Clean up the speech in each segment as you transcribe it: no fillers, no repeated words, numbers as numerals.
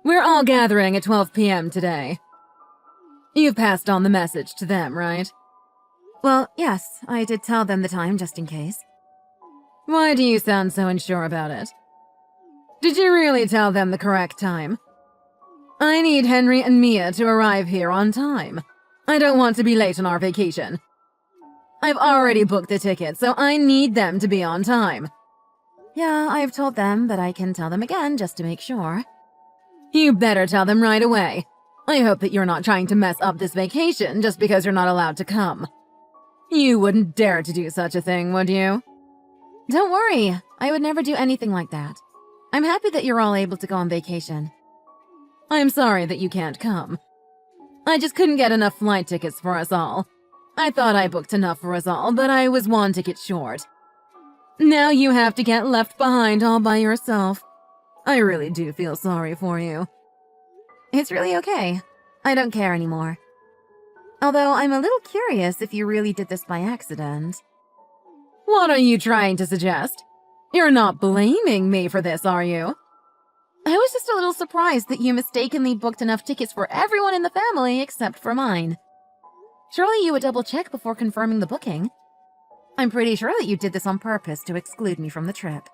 We're all gathering at 12 p.m. today. You've passed on the message to them, right? Well, yes, I did tell them the time just in case. Why do you sound so unsure about it? Did you really tell them the correct time? I need Henry and Mia to arrive here on time. I don't want to be late on our vacation. I've already booked the tickets, so I need them to be on time. Yeah, I've told them, but I can tell them again just to make sure. You better tell them right away. I hope that you're not trying to mess up this vacation just because you're not allowed to come. You wouldn't dare to do such a thing, would you? Don't worry, I would never do anything like that. I'm happy that you're all able to go on vacation. I'm sorry that you can't come. I just couldn't get enough flight tickets for us all. I thought I booked enough for us all, but I was one ticket short. Now you have to get left behind all by yourself. I really do feel sorry for you. It's really okay. I don't care anymore. Although I'm a little curious if you really did this by accident. What are you trying to suggest? You're not blaming me for this, are you? I was just a little surprised that you mistakenly booked enough tickets for everyone in the family except for mine. Surely you would double-check before confirming the booking. I'm pretty sure that you did this on purpose to exclude me from the trip.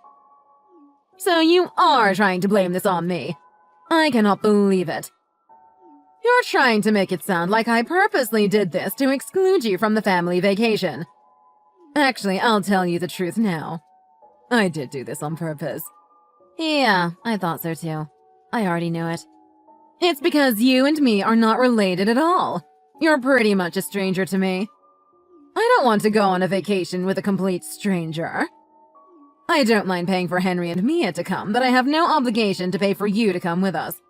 So you are trying to blame this on me. I cannot believe it. You're trying to make it sound like I purposely did this to exclude you from the family vacation. Actually, I'll tell you the truth now. I did do this on purpose. Yeah, I thought so too. I already knew it. It's because you and me are not related at all. You're pretty much a stranger to me. I don't want to go on a vacation with a complete stranger. I don't mind paying for Henry and Mia to come, but I have no obligation to pay for you to come with us.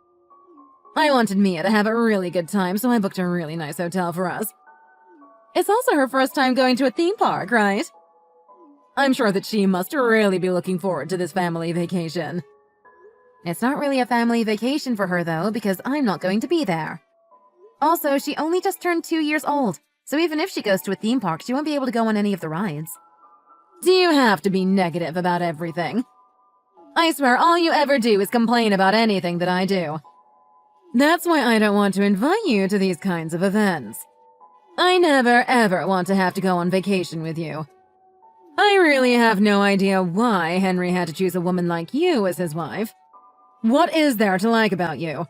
I wanted Mia to have a really good time, so I booked a really nice hotel for us. It's also her first time going to a theme park, right? I'm sure that she must really be looking forward to this family vacation. It's not really a family vacation for her, though, because I'm not going to be there. Also, she only just turned 2 years old, so even if she goes to a theme park, she won't be able to go on any of the rides. Do you have to be negative about everything? I swear all you ever do is complain about anything that I do. That's why I don't want to invite you to these kinds of events. I never ever want to have to go on vacation with you. I really have no idea why Henry had to choose a woman like you as his wife. What is there to like about you?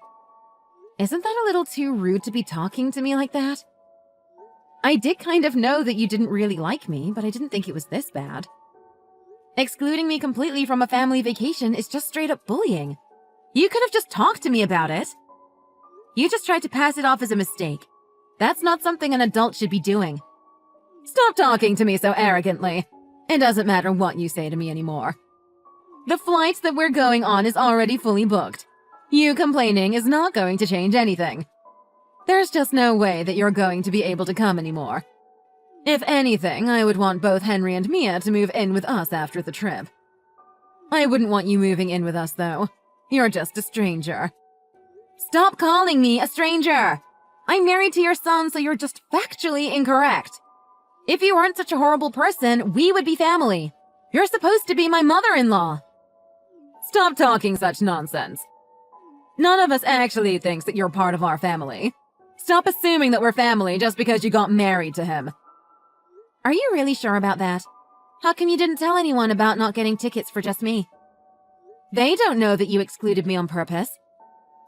Isn't that a little too rude to be talking to me like that? I did kind of know that you didn't really like me, but I didn't think it was this bad. Excluding me completely from a family vacation is just straight up bullying. You could have just talked to me about it. You just tried to pass it off as a mistake. That's not something an adult should be doing. Stop talking to me so arrogantly. It doesn't matter what you say to me anymore. The flight that we're going on is already fully booked. You complaining is not going to change anything. There's just no way that you're going to be able to come anymore. If anything, I would want both Henry and Mia to move in with us after the trip. I wouldn't want you moving in with us, though. You're just a stranger. Stop calling me a stranger! I'm married to your son, so you're just factually incorrect. If you weren't such a horrible person, we would be family. You're supposed to be my mother-in-law. Stop talking such nonsense. None of us actually thinks that you're part of our family. Stop assuming that we're family just because you got married to him. Are you really sure about that? How come you didn't tell anyone about not getting tickets for just me? They don't know that you excluded me on purpose.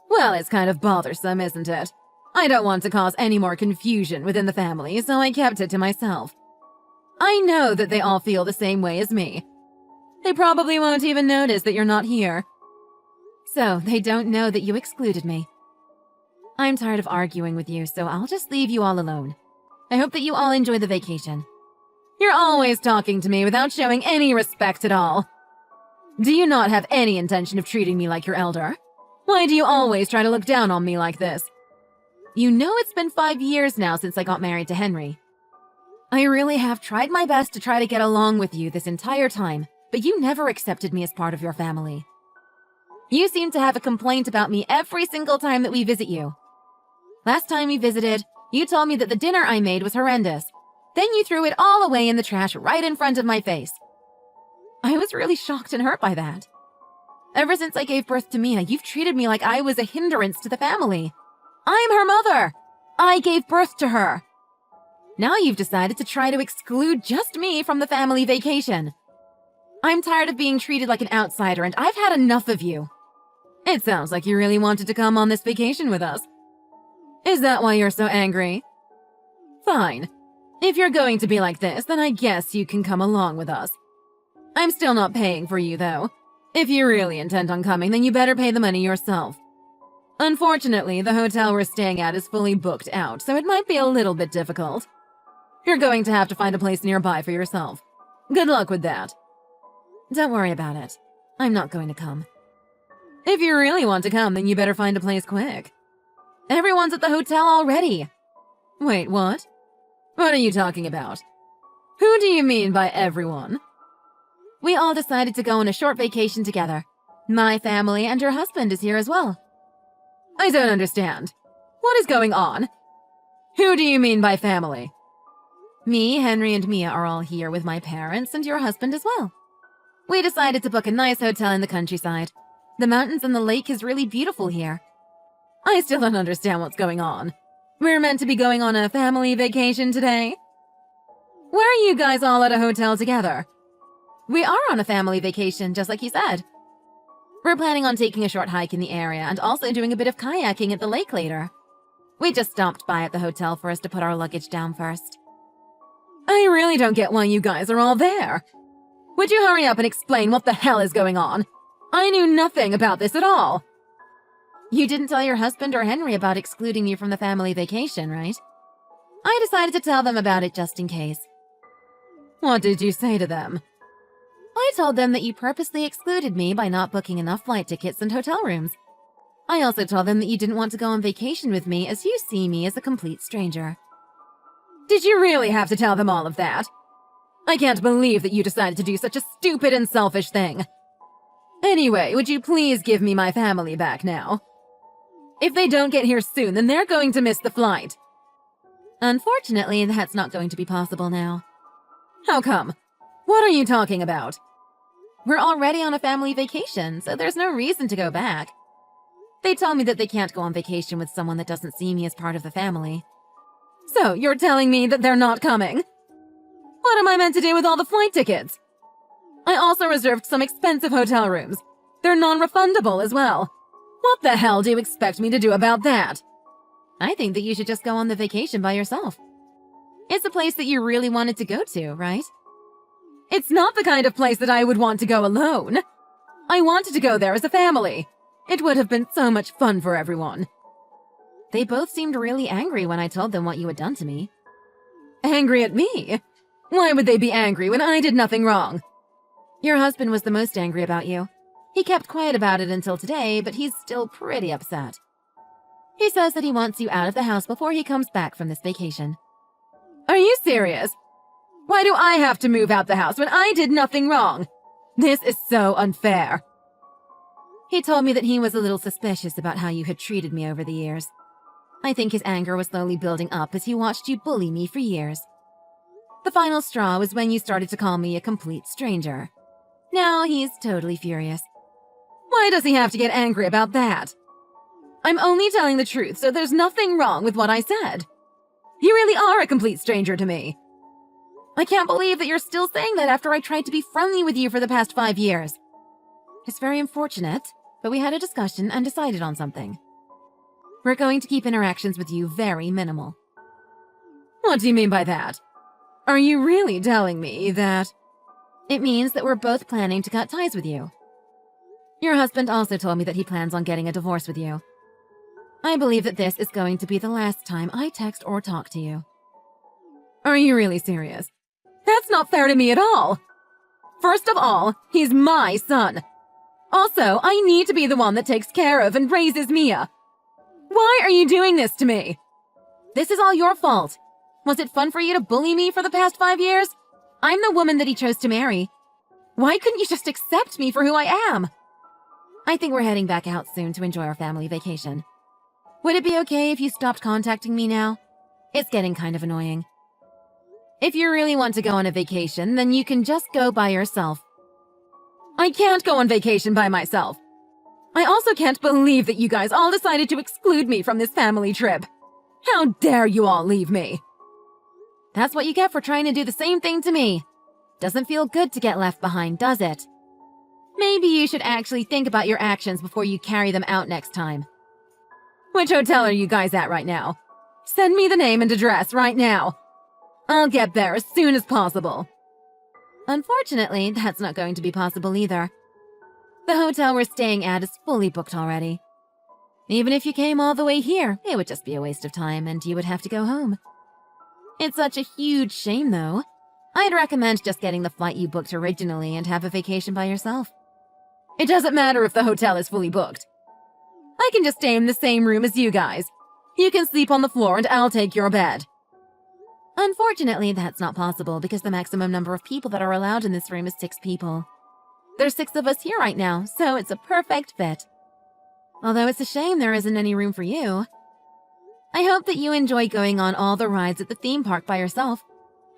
Well, it's kind of bothersome, isn't it? I don't want to cause any more confusion within the family, so I kept it to myself. I know that they all feel the same way as me. They probably won't even notice that you're not here. So, they don't know that you excluded me. I'm tired of arguing with you, so I'll just leave you all alone. I hope that you all enjoy the vacation. You're always talking to me without showing any respect at all. Do you not have any intention of treating me like your elder? Why do you always try to look down on me like this? You know it's been 5 years now since I got married to Henry. I really have tried my best to try to get along with you this entire time, but you never accepted me as part of your family. You seem to have a complaint about me every single time that we visit you. Last time we visited, you told me that the dinner I made was horrendous. Then you threw it all away in the trash right in front of my face. I was really shocked and hurt by that. Ever since I gave birth to Mia, you've treated me like I was a hindrance to the family. I'm her mother. I gave birth to her. Now you've decided to try to exclude just me from the family vacation. I'm tired of being treated like an outsider, and I've had enough of you. It sounds like you really wanted to come on this vacation with us. Is that why you're so angry? Fine. If you're going to be like this, then I guess you can come along with us. I'm still not paying for you, though. If you really intend on coming, then you better pay the money yourself. Unfortunately, the hotel we're staying at is fully booked out, so it might be a little bit difficult. You're going to have to find a place nearby for yourself. Good luck with that. Don't worry about it. I'm not going to come. If you really want to come, then you better find a place quick. Everyone's at the hotel already. Wait, what? What are you talking about? Who do you mean by everyone? We all decided to go on a short vacation together. My family and your husband is here as well. I don't understand. What is going on? Who do you mean by family? Me, Henry, and Mia are all here with my parents and your husband as well. We decided to book a nice hotel in the countryside. The mountains and the lake is really beautiful here. I still don't understand what's going on. We're meant to be going on a family vacation today? Where are you guys all at a hotel together? We are on a family vacation, just like you said. We're planning on taking a short hike in the area and also doing a bit of kayaking at the lake later. We just stopped by at the hotel for us to put our luggage down first. I really don't get why you guys are all there. Would you hurry up and explain what the hell is going on? I knew nothing about this at all. You didn't tell your husband or Henry about excluding you from the family vacation, right? I decided to tell them about it just in case. What did you say to them? I told them that you purposely excluded me by not booking enough flight tickets and hotel rooms. I also told them that you didn't want to go on vacation with me as you see me as a complete stranger. Did you really have to tell them all of that? I can't believe that you decided to do such a stupid and selfish thing. Anyway, would you please give me my family back now? If they don't get here soon, then they're going to miss the flight. Unfortunately, that's not going to be possible now. How come? What are you talking about? We're already on a family vacation, so there's no reason to go back. They told me that they can't go on vacation with someone that doesn't see me as part of the family. So, you're telling me that they're not coming? What am I meant to do with all the flight tickets? I also reserved some expensive hotel rooms. They're non-refundable as well. What the hell do you expect me to do about that? I think that you should just go on the vacation by yourself. It's a place that you really wanted to go to, right? It's not the kind of place that I would want to go alone. I wanted to go there as a family. It would have been so much fun for everyone. They both seemed really angry when I told them what you had done to me. Angry at me? Why would they be angry when I did nothing wrong? Your husband was the most angry about you. He kept quiet about it until today, but he's still pretty upset. He says that he wants you out of the house before he comes back from this vacation. Are you serious? Why do I have to move out the house when I did nothing wrong? This is so unfair. He told me that he was a little suspicious about how you had treated me over the years. I think his anger was slowly building up as he watched you bully me for years. The final straw was when you started to call me a complete stranger. Now he's totally furious. Why does he have to get angry about that? I'm only telling the truth, so there's nothing wrong with what I said. You really are a complete stranger to me. I can't believe that you're still saying that after I tried to be friendly with you for the past 5 years. It's very unfortunate, but we had a discussion and decided on something. We're going to keep interactions with you very minimal. What do you mean by that? Are you really telling me that? It means that we're both planning to cut ties with you. Your husband also told me that he plans on getting a divorce with you. I believe that this is going to be the last time I text or talk to you. Are you really serious? That's not fair to me at all. First of all, he's my son. Also, I need to be the one that takes care of and raises Mia. Why are you doing this to me? This is all your fault. Was it fun for you to bully me for the past 5 years? I'm the woman that he chose to marry. Why couldn't you just accept me for who I am? I think we're heading back out soon to enjoy our family vacation. Would it be okay if you stopped contacting me now? It's getting kind of annoying. If you really want to go on a vacation, then you can just go by yourself. I can't go on vacation by myself. I also can't believe that you guys all decided to exclude me from this family trip. How dare you all leave me? That's what you get for trying to do the same thing to me. Doesn't feel good to get left behind, does it? Maybe you should actually think about your actions before you carry them out next time. Which hotel are you guys at right now? Send me the name and address right now. I'll get there as soon as possible. Unfortunately, that's not going to be possible either. The hotel we're staying at is fully booked already. Even if you came all the way here, it would just be a waste of time and you would have to go home. It's such a huge shame, though. I'd recommend just getting the flight you booked originally and have a vacation by yourself. It doesn't matter if the hotel is fully booked. I can just stay in the same room as you guys. You can sleep on the floor and I'll take your bed. Unfortunately, that's not possible because the maximum number of people that are allowed in this room is 6 people. There's 6 of us here right now, so it's a perfect fit. Although it's a shame there isn't any room for you. I hope that you enjoy going on all the rides at the theme park by yourself.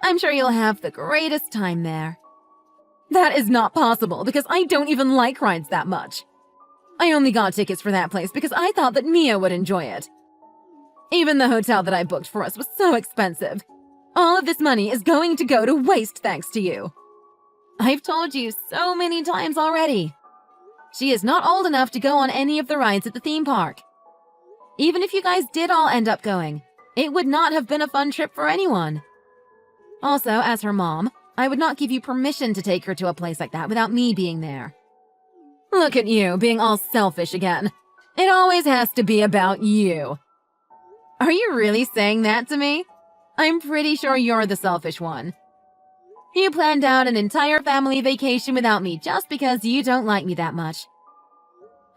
I'm sure you'll have the greatest time there. That is not possible because I don't even like rides that much. I only got tickets for that place because I thought that Mia would enjoy it. Even the hotel that I booked for us was so expensive. All of this money is going to go to waste thanks to you. I've told you so many times already. She is not old enough to go on any of the rides at the theme park. Even if you guys did all end up going, it would not have been a fun trip for anyone. Also, as her mom, I would not give you permission to take her to a place like that without me being there. Look at you, being all selfish again. It always has to be about you. Are you really saying that to me? I'm pretty sure you're the selfish one. You planned out an entire family vacation without me just because you don't like me that much.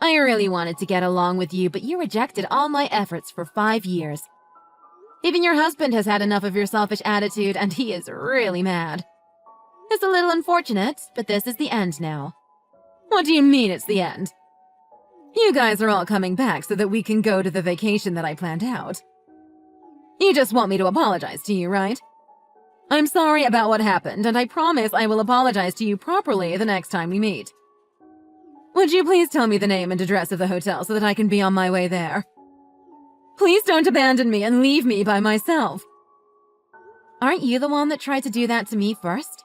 I really wanted to get along with you, but you rejected all my efforts for 5 years. Even your husband has had enough of your selfish attitude, and he is really mad. It's a little unfortunate, but this is the end now. What do you mean it's the end? You guys are all coming back so that we can go to the vacation that I planned out. You just want me to apologize to you, right? I'm sorry about what happened, and I promise I will apologize to you properly the next time we meet. Would you please tell me the name and address of the hotel so that I can be on my way there? Please don't abandon me and leave me by myself. Aren't you the one that tried to do that to me first?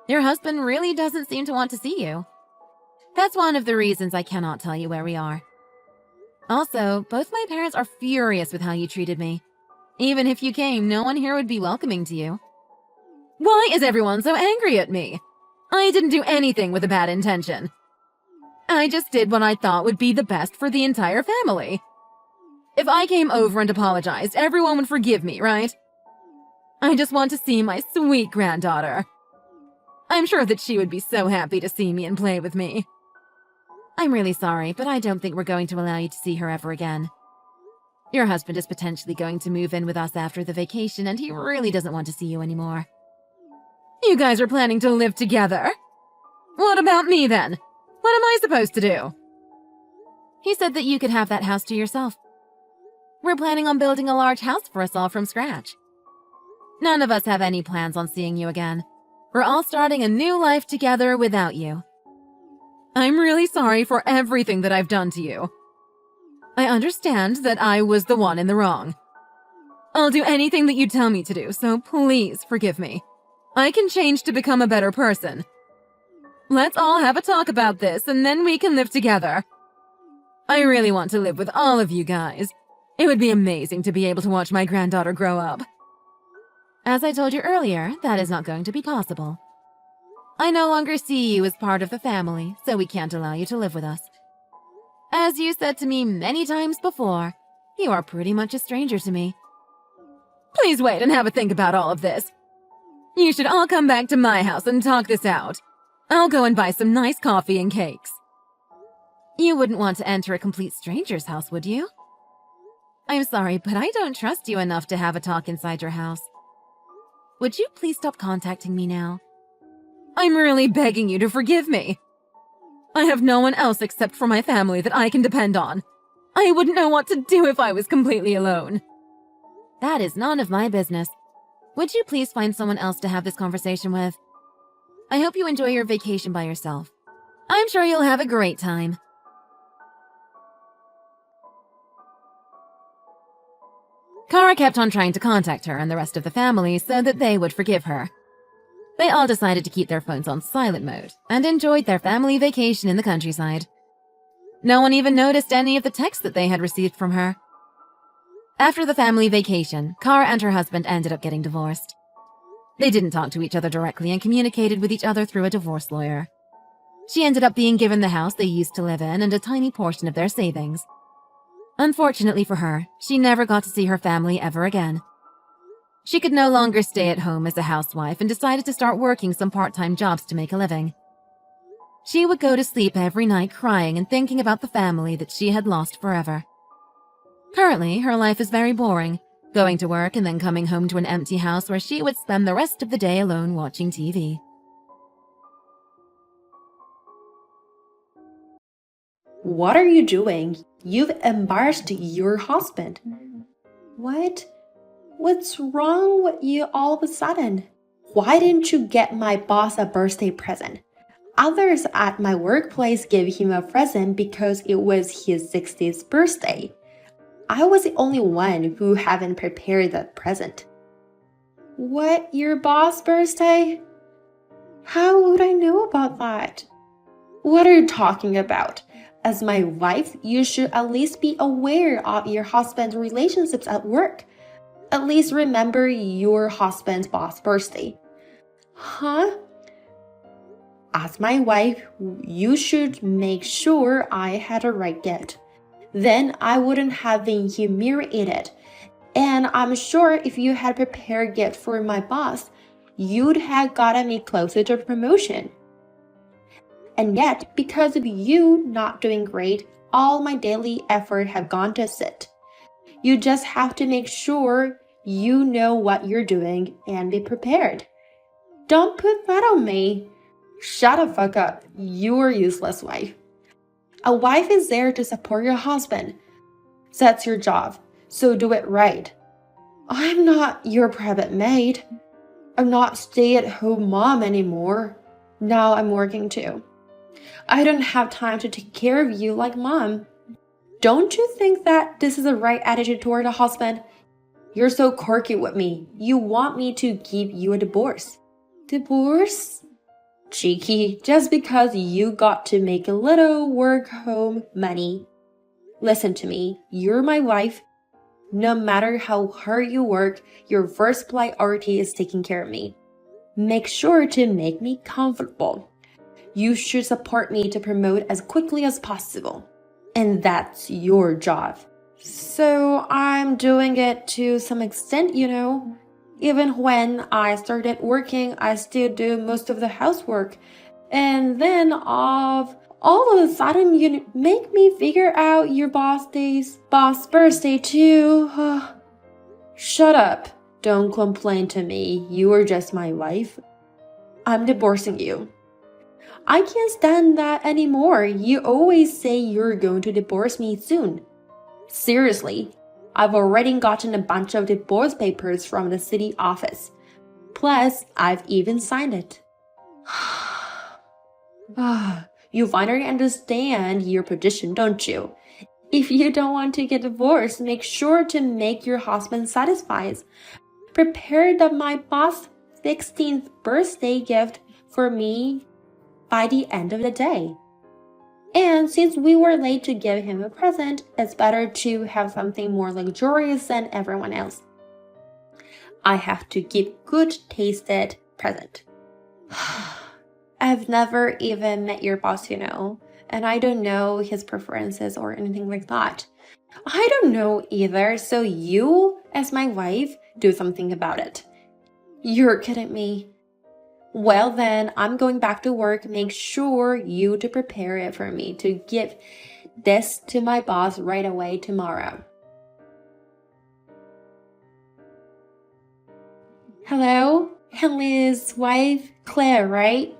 Your husband really doesn't seem to want to see you. That's one of the reasons I cannot tell you where we are. Also, both my parents are furious with how you treated me. Even if you came, no one here would be welcoming to you. Why is everyone so angry at me? I didn't do anything with a bad intention. I just did what I thought would be the best for the entire family. If I came over and apologized, everyone would forgive me, right? I just want to see my sweet granddaughter. I'm sure that she would be so happy to see me and play with me. I'm really sorry, but I don't think we're going to allow you to see her ever again. Your husband is potentially going to move in with us after the vacation, and he really doesn't want to see you anymore. You guys are planning to live together? What about me, then? What am I supposed to do? He said that you could have that house to yourself. We're planning on building a large house for us all from scratch. None of us have any plans on seeing you again. We're all starting a new life together without you. I'm really sorry for everything that I've done to you. I understand that I was the one in the wrong. I'll do anything that you tell me to do, so please forgive me. I can change to become a better person. Let's all have a talk about this, and then we can live together. I really want to live with all of you guys. It would be amazing to be able to watch my granddaughter grow up. As I told you earlier, that is not going to be possible. I no longer see you as part of the family, so we can't allow you to live with us. As you said to me many times before, you are pretty much a stranger to me. Please wait and have a think about all of this. You should all come back to my house and talk this out. I'll go and buy some nice coffee and cakes. You wouldn't want to enter a complete stranger's house, would you? I'm sorry, but I don't trust you enough to have a talk inside your house. Would you please stop contacting me now? I'm really begging you to forgive me. I have no one else except for my family that I can depend on. I wouldn't know what to do if I was completely alone. That is none of my business. Would you please find someone else to have this conversation with? I hope you enjoy your vacation by yourself. I'm sure you'll have a great time. Kara kept on trying to contact her and the rest of the family so that they would forgive her. They all decided to keep their phones on silent mode and enjoyed their family vacation in the countryside. No one even noticed any of the texts that they had received from her. After the family vacation, Kara and her husband ended up getting divorced. They didn't talk to each other directly and communicated with each other through a divorce lawyer. She ended up being given the house they used to live in and a tiny portion of their savings. Unfortunately for her, she never got to see her family ever again. She could no longer stay at home as a housewife and decided to start working some part-time jobs to make a living. She would go to sleep every night crying and thinking about the family that she had lost forever. Currently, her life is very boring, going to work and then coming home to an empty house where she would spend the rest of the day alone watching TV. What are you doing? You've embarrassed your husband. What? What's wrong with you all of a sudden? Why didn't you get my boss a birthday present? Others at my workplace gave him a present because it was his 60th birthday. I was the only one who haven't prepared that present. What, your boss' birthday? How would I know about that? What are you talking about? As my wife, you should at least be aware of your husband's relationships at work. At least remember your husband's boss' birthday. Huh? As my wife, you should make sure I had a right gift. Then I wouldn't have been humiliated. And I'm sure if you had prepared a gift for my boss, you'd have gotten me closer to promotion. And yet, because of you not doing great, all my daily effort have gone to sit. You just have to make sure you know what you're doing and be prepared. Don't put that on me. Shut the fuck up. You're a useless wife. A wife is there to support your husband. That's your job, so do it right. I'm not your private maid. I'm not stay-at-home mom anymore. Now I'm working too. I don't have time to take care of you like mom. Don't you think that this is the right attitude toward a husband? You're so quirky with me. You want me to give you a divorce. Divorce? Cheeky, just because you got to make a little work-home money. Listen to me, you're my wife. No matter how hard you work, your first priority is taking care of me. Make sure to make me comfortable. You should support me to promote as quickly as possible. And that's your job. So I'm doing it to some extent, you know. Even when I started working, I still do most of the housework. And then all of a sudden, you make me figure out your boss birthday too. Shut up. Don't complain to me. You are just my wife. I'm divorcing you. I can't stand that anymore. You always say you're going to divorce me soon. Seriously, I've already gotten a bunch of divorce papers from the city office. Plus, I've even signed it. You finally understand your position, don't you? If you don't want to get divorced, make sure to make your husband satisfied. Prepare my boss' 16th birthday gift for me by the end of the day. And since we were late to give him a present, it's better to have something more luxurious than everyone else. I have to give good tasted present. I've never even met your boss, you know, and I don't know his preferences or anything like that. I don't know either, so you, as my wife, do something about it. You're kidding me. Well then, I'm going back to work. Make sure you to prepare it for me to give this to my boss right away tomorrow. Hello? Henley's wife, Claire, right?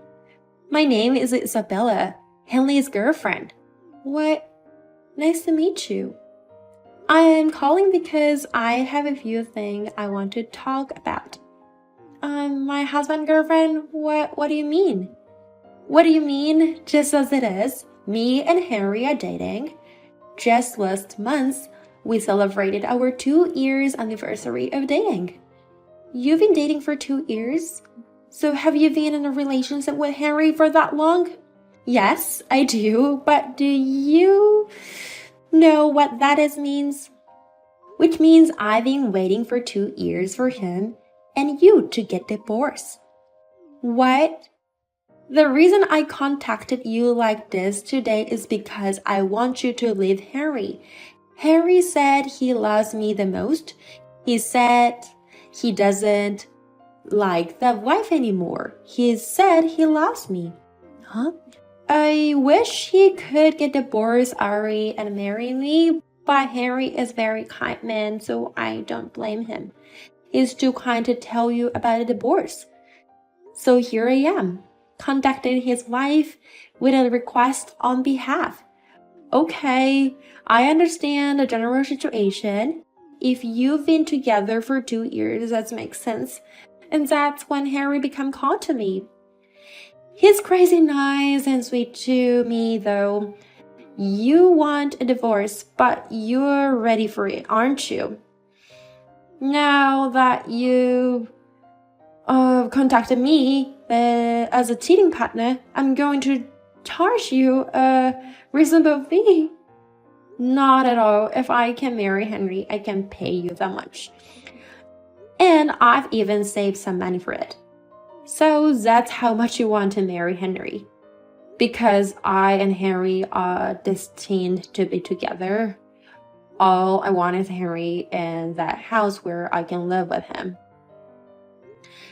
My name is Isabella, Henley's girlfriend. What? Nice to meet you. I am calling because I have a few things I want to talk about. My husband, girlfriend, what do you mean? What do you mean, just as it is? Me and Henry are dating. Just last month, we celebrated our 2 years anniversary of dating. You've been dating for 2 years? So have you been in a relationship with Henry for that long? Yes, I do, but do you know what that means? Which means I've been waiting for 2 years for him and you to get divorced. What? The reason I contacted you like this today is because I want you to leave Henry. Henry said he loves me the most. He said he doesn't like the wife anymore. He said he loves me. Huh? I wish he could get divorced, Ari, and marry me, but Henry is a very kind man, so I don't blame him. He's too kind to tell you about a divorce. So here I am, contacting his wife with a request on behalf. Okay, I understand the general situation. If you've been together for 2 years, that makes sense. And that's when Henry became called to me. He's crazy nice and sweet to me, though. You want a divorce, but you're ready for it, aren't you? Now that you contacted me as a cheating partner, I'm going to charge you a reasonable fee. Not at all. If I can marry Henry, I can pay you that much. And I've even saved some money for it. So that's how much you want to marry Henry. Because I and Henry are destined to be together. All I want is Henry and that house where I can live with him.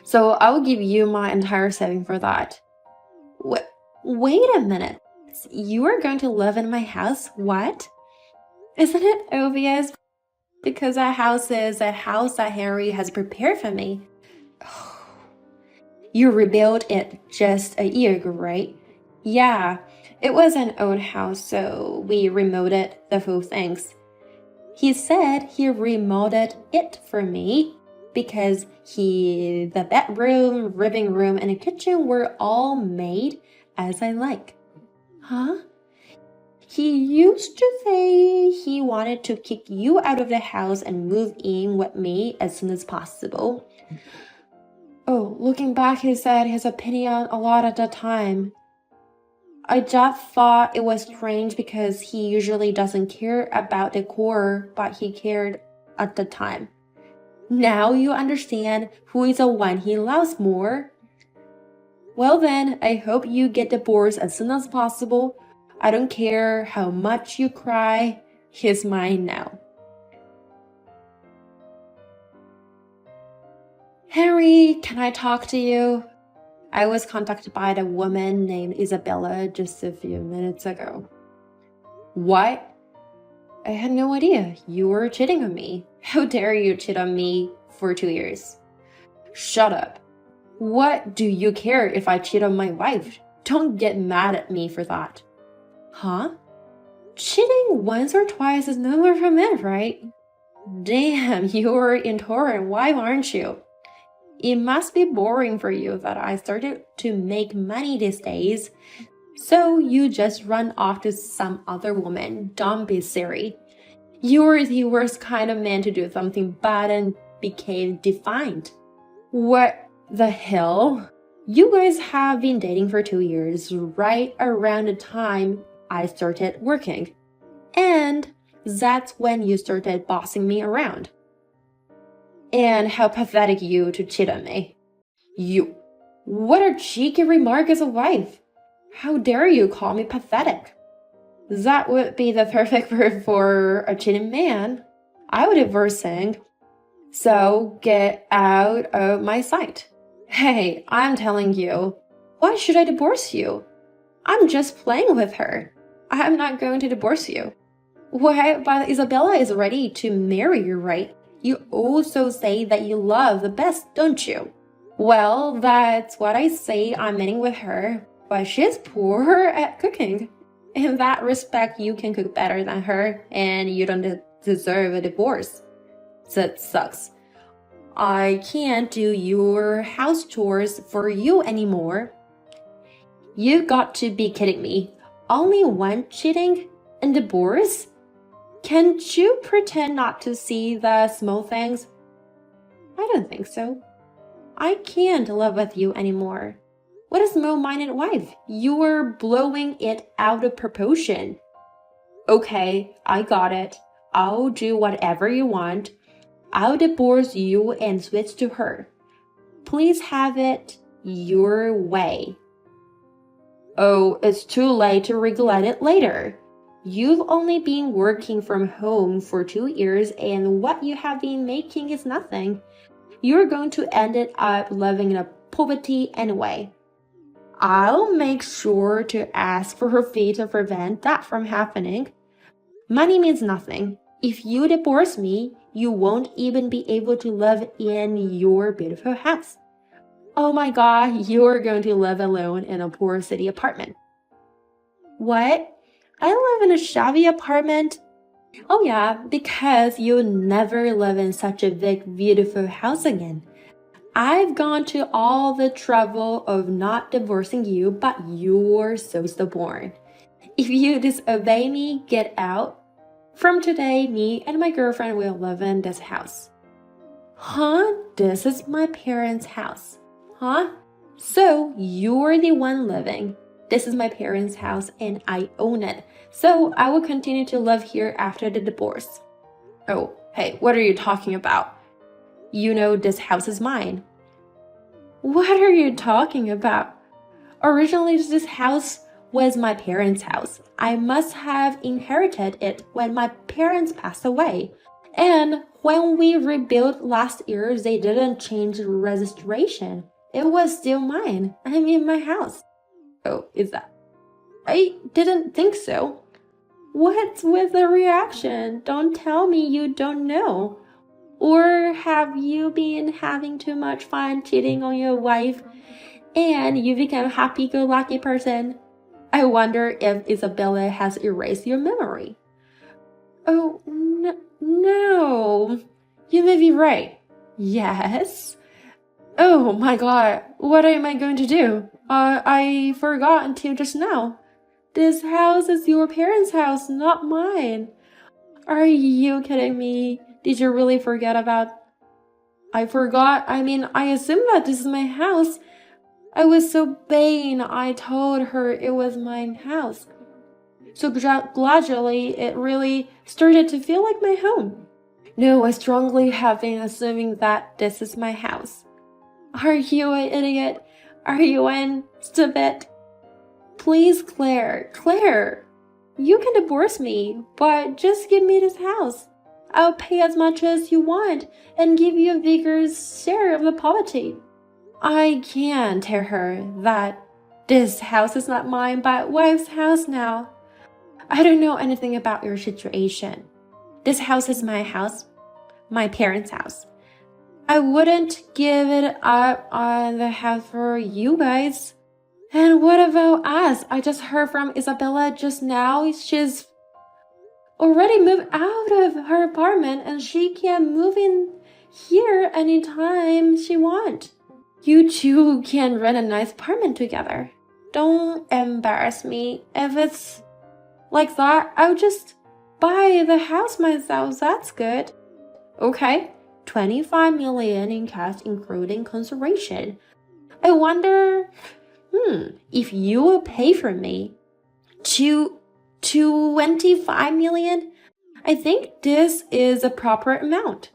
So I'll give you my entire saving for that. Wait a minute. You are going to live in my house? What? Isn't it obvious? Because that house is a house that Henry has prepared for me. You rebuilt it just a year ago, right? Yeah, it was an old house, so we remodeled the full things. He said he remodeled it for me because the bedroom, living room, and the kitchen were all made as I like. Huh? He used to say he wanted to kick you out of the house and move in with me as soon as possible. Oh, looking back, he said his opinion a lot at the time. I just thought it was strange because he usually doesn't care about decor, but he cared at the time. Now you understand who is the one he loves more. Well then, I hope you get divorced as soon as possible. I don't care how much you cry. He's mine now. Henry, can I talk to you? I was contacted by a woman named Isabella just a few minutes ago. What? I had no idea. You were cheating on me. How dare you cheat on me for 2 years? Shut up. What do you care if I cheat on my wife? Don't get mad at me for that. Huh? Cheating once or twice is nowhere from it, right? Damn, you're in torrent. Why aren't you? It must be boring for you that I started to make money these days. So you just run off to some other woman. Don't be silly. You're the worst kind of man to do something bad and become defiant. What the hell? You guys have been dating for 2 years, right around the time I started working. And that's when you started bossing me around. And how pathetic you to cheat on me. You. What a cheeky remark as a wife. How dare you call me pathetic? That would be the perfect word for a cheating man. I would divorce him. So get out of my sight. Hey, I'm telling you, why should I divorce you? I'm just playing with her. I'm not going to divorce you. Why, but Isabella is ready to marry you, right? You also say that you love the best, don't you? Well, that's what I say I'm meeting with her, but she's poor at cooking. In that respect, you can cook better than her, and you don't deserve a divorce. That sucks. I can't do your house chores for you anymore. You've got to be kidding me. Only one cheating and divorce? Can't you pretend not to see the small things? I don't think so. I can't live with you anymore. What a small-minded wife. You're blowing it out of proportion. Okay, I got it. I'll do whatever you want. I'll divorce you and switch to her. Please have it your way. Oh, it's too late to regret it later. You've only been working from home for 2 years and what you have been making is nothing. You're going to end up living in poverty anyway. I'll make sure to ask for her fee to prevent that from happening. Money means nothing. If you divorce me, you won't even be able to live in your beautiful house. Oh my God, you're going to live alone in a poor city apartment. What? I live in a shabby apartment? Oh yeah, because you'll never live in such a big, beautiful house again. I've gone to all the trouble of not divorcing you, but you're so stubborn. If you disobey me, get out. From today, me and my girlfriend will live in this house. Huh? This is my parents' house. Huh? So you're the one living. This is my parents' house and I own it. So I will continue to live here after the divorce. Oh, hey, what are you talking about? You know this house is mine. What are you talking about? Originally, this house was my parents' house. I must have inherited it when my parents passed away. And when we rebuilt last year, they didn't change the registration. It was still mine. I'm in my house. Oh, is that? I didn't think so. What's with the reaction? Don't tell me you don't know. Or have you been having too much fun cheating on your wife and you become a happy-go-lucky person? I wonder if Isabella has erased your memory. Oh, no. You may be right. Yes. Oh my God, what am I going to do? I forgot until just now. This house is your parents' house, not mine. Are you kidding me? Did you really forget about... I forgot. I assumed that this is my house. I was so vain, I told her it was my house. So gradually, it really started to feel like my home. No, I strongly have been assuming that this is my house. Are you an idiot? Are you stupid? Please, Claire, you can divorce me, but just give me this house. I'll pay as much as you want and give you a bigger share of the poverty. I can't tell her that this house is not mine, but wife's house now. I don't know anything about your situation. This house is my house, my parents' house. I wouldn't give it up on the house for you guys. And what about us? I just heard from Isabella just now. She's already moved out of her apartment and she can move in here anytime she wants. You two can rent a nice apartment together. Don't embarrass me. If it's like that, I'll just buy the house myself. That's good. Okay, 25 million in cash including consideration. I wonder, if you will pay for me 25 million? I think this is a proper amount.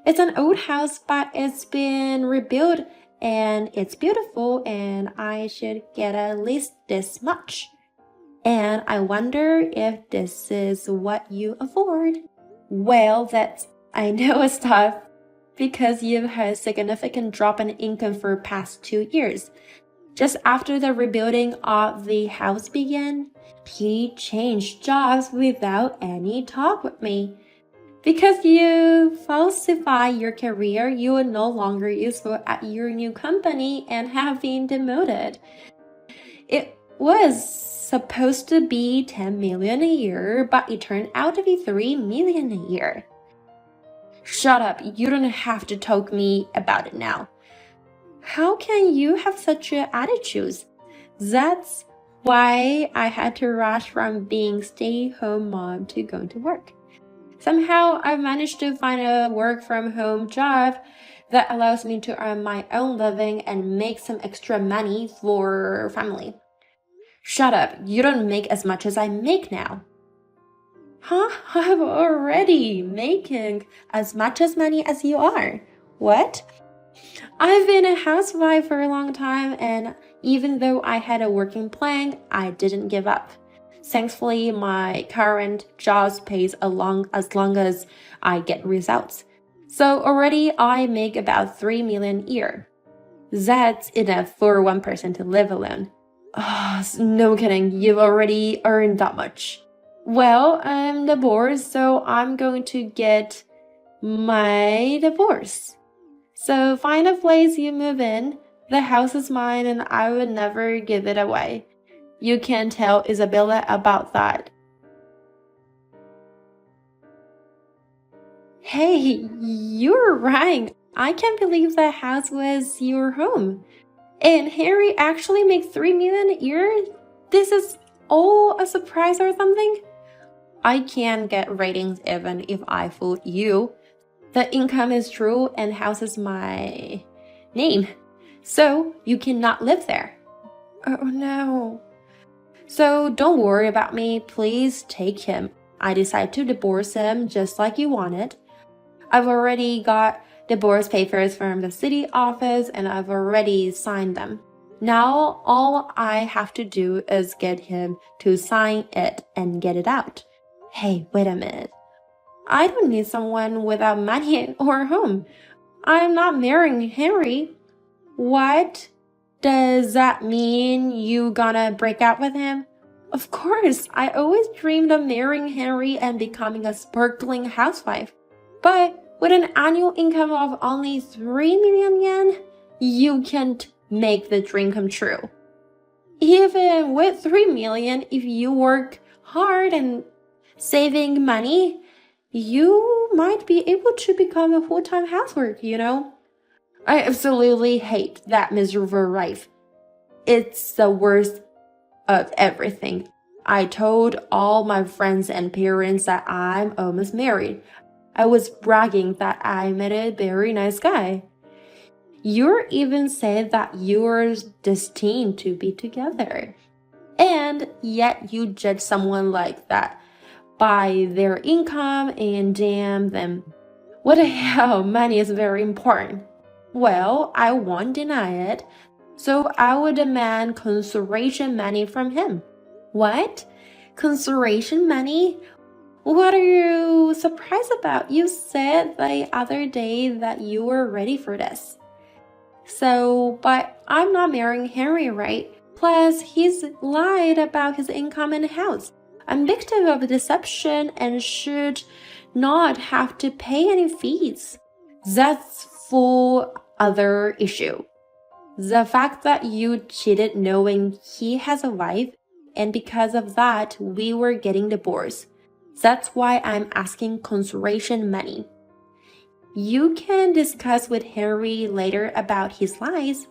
It's an old house, but it's been rebuilt and it's beautiful and I should get at least this much. And I wonder if this is what you afford. Well, I know it's tough because you've had a significant drop in income for the past 2 years. Just after the rebuilding of the house began, he changed jobs without any talk with me. Because you falsify your career, you are no longer useful at your new company and have been demoted. It was supposed to be 10 million a year, but it turned out to be 3 million a year. Shut up, you don't have to talk me about it now. How can you have such an attitude? That's why I had to rush from being stay-home mom to going to work. Somehow I managed to find a work-from-home job that allows me to earn my own living and make some extra money for family. Shut up, you don't make as much as I make now. Huh? I'm already making as much as money as you are. What? I've been a housewife for a long time, and even though I had a working plan, I didn't give up. Thankfully, my current job pays as long as I get results. So already I make about 3 million a year. That's enough for one person to live alone. Oh, no kidding, you've already earned that much. Well, I'm divorced, so I'm going to get my divorce. So find a place you move in. The house is mine and I would never give it away. You can tell Isabella about that. Hey, you're right. I can't believe that house was your home. And Harry actually makes 3 million a year? This is all a surprise or something? I can't get ratings even if I fool you. The income is true and house is my name. So you cannot live there. Oh no. So don't worry about me. Please take him. I decided to divorce him just like you wanted. I've already got divorce papers from the city office and I've already signed them. Now all I have to do is get him to sign it and get it out. Hey, wait a minute. I don't need someone without money or a home. I'm not marrying Henry. What? Does that mean you gonna break up with him? Of course, I always dreamed of marrying Henry and becoming a sparkling housewife. But with an annual income of only 3 million yen, you can't make the dream come true. Even with 3 million, if you work hard and saving money, you might be able to become a full-time housewife, you know? I absolutely hate that miserable life. It's the worst of everything. I told all my friends and parents that I'm almost married. I was bragging that I met a very nice guy. You even said that you're destined to be together. And yet you judge someone like that by their income and damn them. What the hell, money is very important. Well, I won't deny it, so I would demand consideration money from him. What? Consideration money? What are you surprised about? You said the other day that you were ready for this. So, but I'm not marrying Henry, right? Plus, he's lied about his income and house. I'm victim of deception and should not have to pay any fees. That's full other issue. The fact that you cheated knowing he has a wife, and because of that, we were getting divorced. That's why I'm asking consideration money. You can discuss with Henry later about his lies.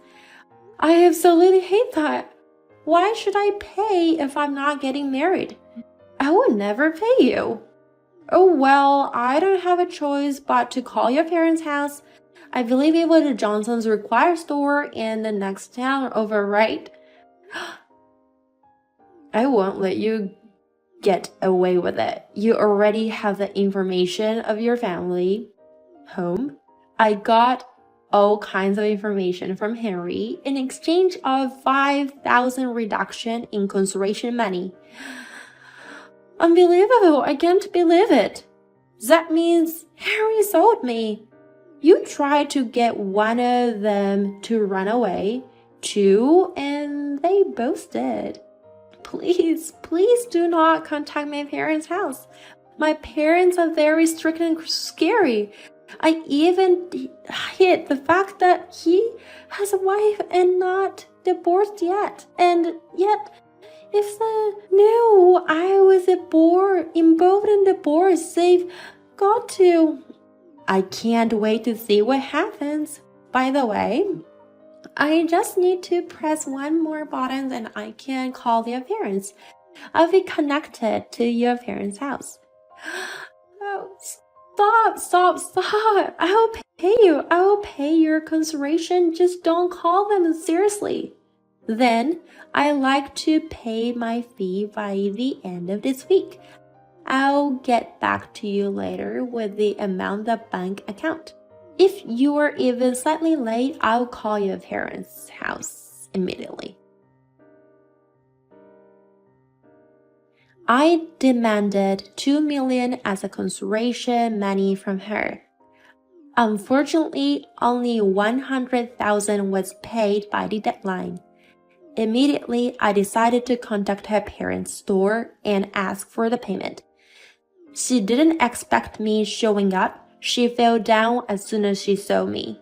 I absolutely hate that. Why should I pay if I'm not getting married? I would never pay you. Oh well, I don't have a choice but to call your parents' house. I believe it was the Johnson's Require store in the next town over, right? I won't let you get away with it. You already have the information of your family home. I got all kinds of information from Henry in exchange of 5,000 reduction in consideration money. Unbelievable, I can't believe it. That means Harry sold me. You tried to get one of them to run away, too, and they both did. Please do not contact my parents' house. My parents are very strict and scary. I even hid the fact that he has a wife and not divorced yet. And yet, if they knew I was involved in divorce, they've got to. I can't wait to see what happens. By the way, I just need to press one more button and I can call your parents. I'll be connected to your parents' house. Oh, stop. I will pay you. I will pay your consideration. Just don't call them seriously. Then I like to pay my fee by the end of this week. I'll get back to you later with the amount of the bank account. If you're even slightly late, I'll call your parents' house immediately. I demanded $2 million as a consideration money from her. Unfortunately, only $100,000 was paid by the deadline. Immediately, I decided to contact her parents' store and ask for the payment. She didn't expect me showing up. She fell down as soon as she saw me.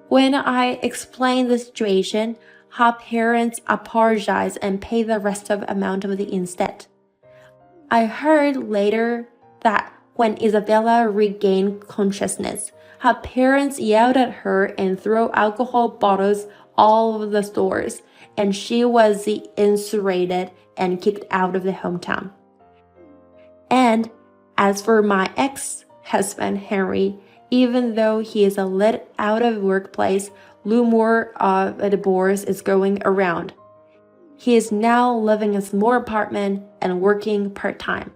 When I explained the situation, her parents apologized and paid the rest of the amount of the instead. I heard later that when Isabella regained consciousness, her parents yelled at her and threw alcohol bottles all over the stores, and she was incinerated and kicked out of the hometown. And as for my ex-husband, Henry, even though he is a let out of workplace, rumor of a divorce is going around. He is now living in a small apartment and working part-time.